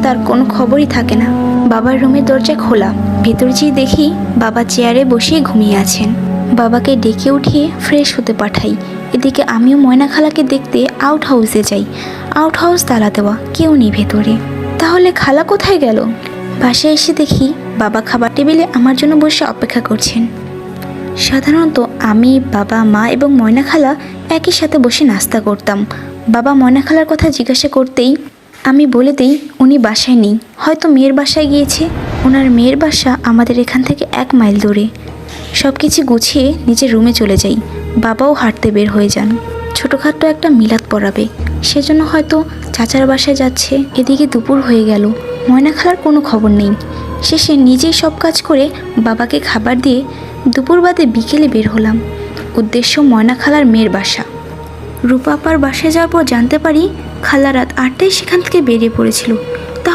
তার কোনো খবরই থাকে না। বাবার রুমের দরজা খোলা, ভেতর যেয়ে দেখি বাবা চেয়ারে বসে ঘুমিয়ে আছেন। বাবাকে ডেকে উঠিয়ে ফ্রেশ হতে পাঠাই। এদিকে আমিও ময়না খালাকে দেখতে আউট হাউসে যাই। আউট হাউস তালা দেওয়া, কেউ নেই ভেতরে। তাহলে খালা কোথায় গেল? বাসায় এসে দেখি বাবা খাবার টেবিলে আমার জন্য বসে অপেক্ষা করছেন। সাধারণত আমি, বাবা, মা এবং ময়না খালা একই সাথে বসে নাস্তা করতাম। বাবা ময়না খালার কথা জিজ্ঞাসা করতেই আমি বলে দিই উনি বাসায় নেই, হয়তো মেয়ের বাসায় গিয়েছে। ওনার মেয়ের বাসা আমাদের এখান থেকে 1 মাইল দূরে। সব কিছু গুছিয়ে নিজের রুমে চলে যাই। বাবাও হাঁটতে বের হয়ে যান, ছোটোখাটো একটা মিলাদ পড়াবে, সেজন্য হয়তো চাচার বাসায় যাচ্ছে। এদিকে দুপুর হয়ে গেল, ময়না খালার কোনো খবর নেই। শেষে নিজেই সব কাজ করে বাবাকে খাবার দিয়ে দুপুর বাদে বিকেলে বের হলাম। উদ্দেশ্য ময়না খালার মেয়ের বাসা। রূপা আপার বাসায় যাওয়ার পর জানতে পারি খালা রাত 8টায় সেখান থেকে বেরিয়ে পড়েছিল।